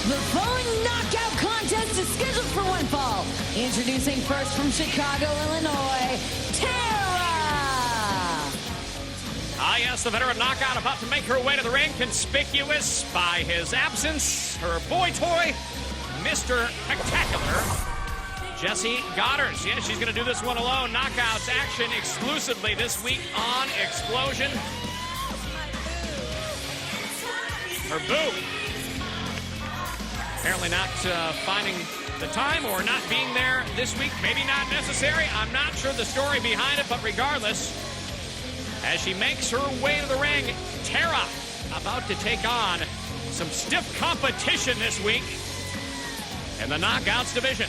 The following knockout contest is scheduled for one fall. Introducing first from Chicago, Illinois, Tara! Ah, yes, the veteran knockout about to make her way to the ring, conspicuous by his absence. Her boy toy, Mr. Spectacular, Jessie Goddard. Yeah, she's going to do this one alone. Knockouts action exclusively this week on Xplosion. Her boo. Apparently not finding the time or not being there this week. Maybe not necessary. I'm not sure the story behind it, but regardless, as she makes her way to the ring, Tara about to take on some stiff competition this week in the Knockouts division.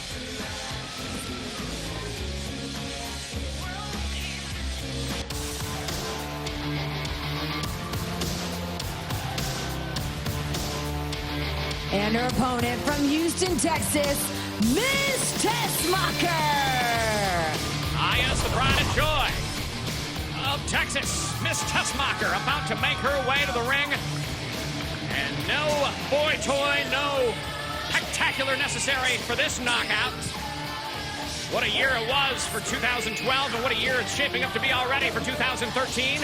And her opponent from Houston, Texas, Miss Tessmacher. Ah, yes, the pride and joy of Texas, Miss Tessmacher, about to make her way to the ring. And no boy toy, no spectacular necessary for this knockout. What a year it was for 2012, and what a year it's shaping up to be already for 2013.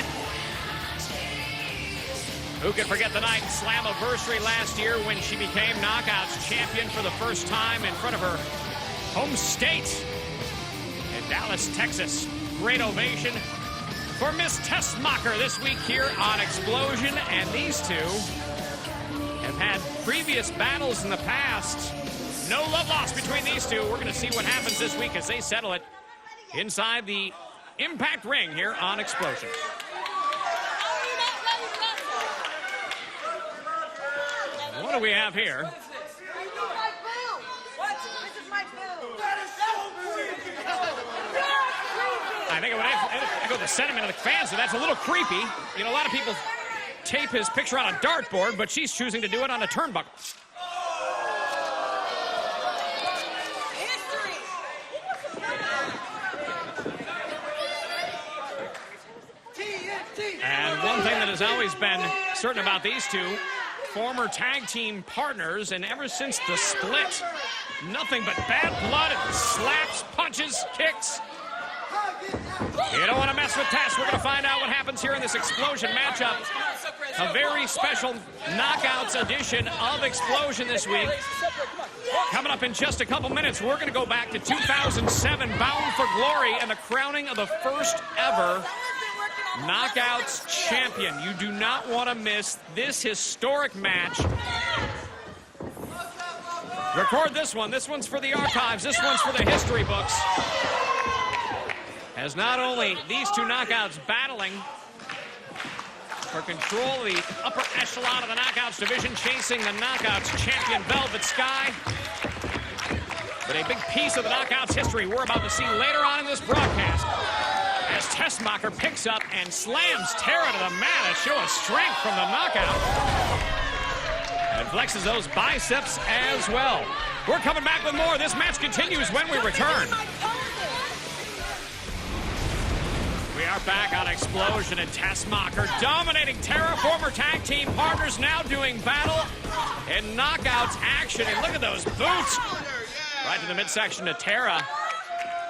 Who can forget the night Slammiversary last year when she became Knockouts champion for the first time in front of her home state in Dallas, Texas. Great ovation for Miss Tessmacher this week here on Xplosion. And these two have had previous battles in the past. No love lost between these two. We're going to see what happens this week as they settle it inside the Impact Ring here on Xplosion. What do we have here? I think it would echo the sentiment of the fans, so that's a little creepy. You know, a lot of people tape his picture on a dartboard, but she's choosing to do it on a turnbuckle. And one thing that has always been certain about these two, former tag team partners, and ever since the split, nothing but bad blood and slaps, punches, kicks. You don't want to mess with Tess. We're going to find out what happens here in this Xplosion matchup. A very special Knockouts edition of Xplosion this week. Coming up in just a couple minutes, we're going to go back to 2007, Bound for Glory, and the crowning of the first ever Knockouts champion. You do not want to miss this historic match. Record this one. This one's for the archives. This one's for the history books. As not only these two knockouts battling for control of the upper echelon of the Knockouts division, chasing the Knockouts champion Velvet Sky, but a big piece of the Knockouts history we're about to see later on in this broadcast as Tessmacher picks up and slams Tara to the mat, a show of strength from the knockout, and flexes those biceps as well. We're coming back with more. This match continues when we return. We are back on Xplosion, and Tessmacher dominating Tara, former tag team partners, now doing battle in Knockouts action. And look at those boots. Right to the midsection to Tara.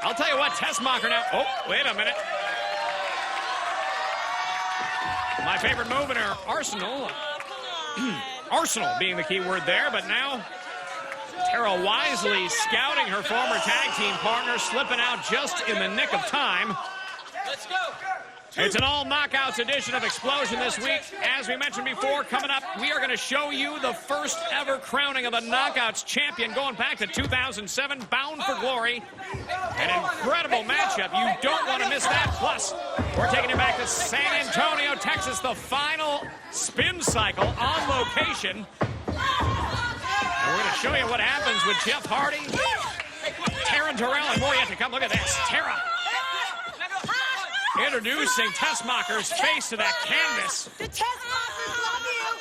I'll tell you what, Tessmacher now. Oh, wait a minute. My favorite move in her arsenal. Arsenal being the key word there, but now Tara wisely scouting her former tag team partner, slipping out just in the nick of time. Let's go. It's an all Knockouts edition of Xplosion this week. As we mentioned before, coming up, we are going to show you the first ever crowning of the Knockouts champion going back to 2007, Bound for Glory. An incredible matchup. You don't want to miss that. Plus, we're taking you back to San Antonio, Texas, the final spin cycle on location. And we're going to show you what happens with Jeff Hardy, Taryn Terrell, and more yet to come. Look at this. Tara introducing Tessmacher's face to that canvas. The Tessmachers love you.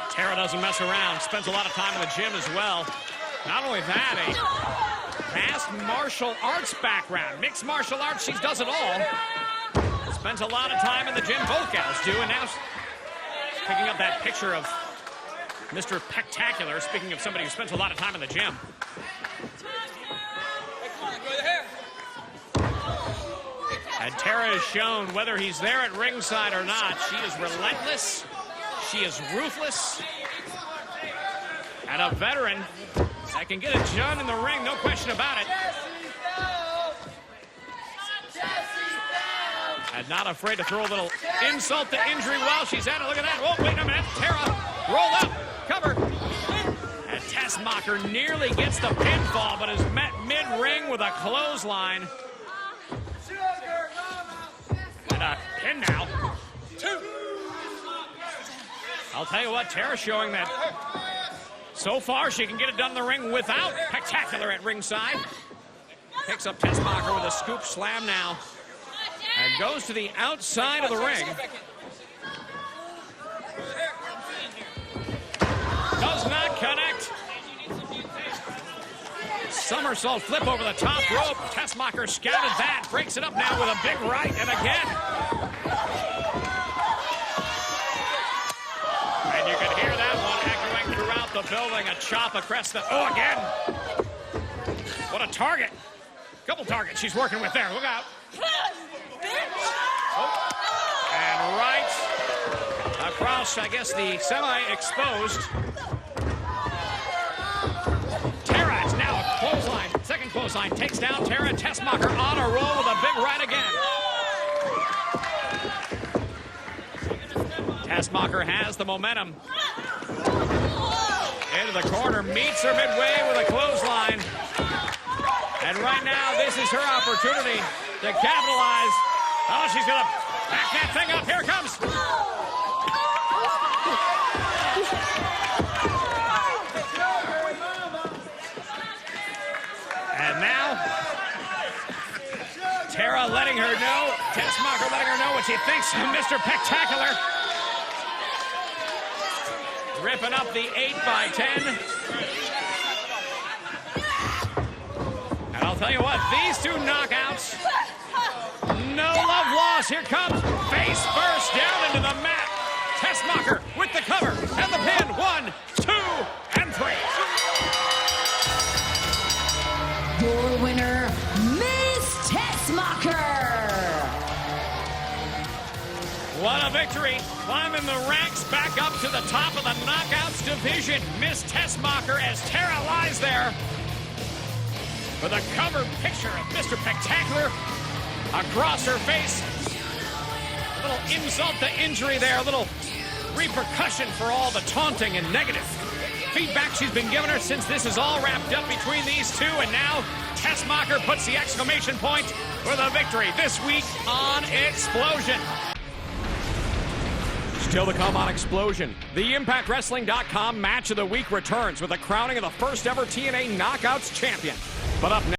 Tara doesn't mess around, spends a lot of time in the gym as well. Not only that, a vast martial arts background. Mixed martial arts, she does it all. Spends a lot of time in the gym, both gals do, and now Picking up that picture of Mr. Spectacular, speaking of somebody who spends a lot of time in the gym. And Tara has shown whether he's there at ringside or not, she is relentless, she is ruthless, and a veteran that can get it done in the ring, no question about it. And not afraid to throw a little insult to injury while she's at it. Look at that. Oh, wait a minute. Tara, roll up, cover. And Tessmacher nearly gets the pinfall, but is met mid-ring with a clothesline. And a pin now. I'll tell you what, Tara's showing that so far she can get it done in the ring without Spectacular at ringside. Picks up Tessmacher with a scoop slam now. And goes to the outside of the ring. Does not connect. Somersault flip over the top rope. Tessmacher scouted that. Breaks it up now with a big right and again. And you can hear that one echoing throughout the building. A chop across the... Oh, again. What a target. Couple targets she's working with there. Look out. Oh. And right across, I guess, the semi-exposed. Tara is now a clothesline. Second clothesline takes down Tara. Tessmacher on a roll with a big right again. Tessmacher has the momentum. Into the corner, meets her midway with a clothesline. And right now, this is her opportunity to capitalize. Oh, she's going to back that thing up. Here it comes. And now, Tara letting her know, Tessmacher letting her know what she thinks of Mr. Spectacular. Ripping up the 8x10. And I'll tell you what, these two knockouts, no love lost. Here comes face first down into the mat. Tessmacher with the cover and the pin. 1, 2, and 3. Your winner, Miss Tessmacher. What a victory. Climbing the ranks back up to the top of the knockouts division. Miss Tessmacher as Tara lies there with a cover picture of Mr. Spectacular across her face. A little insult to injury there, a little repercussion for all the taunting and negative feedback she's been giving her since this is all wrapped up between these two. And now Tessmacher puts the exclamation point for the victory this week on Xplosion. Still to come on Xplosion, the ImpactWrestling.com Match of the Week returns with the crowning of the first ever TNA Knockouts champion. But up next,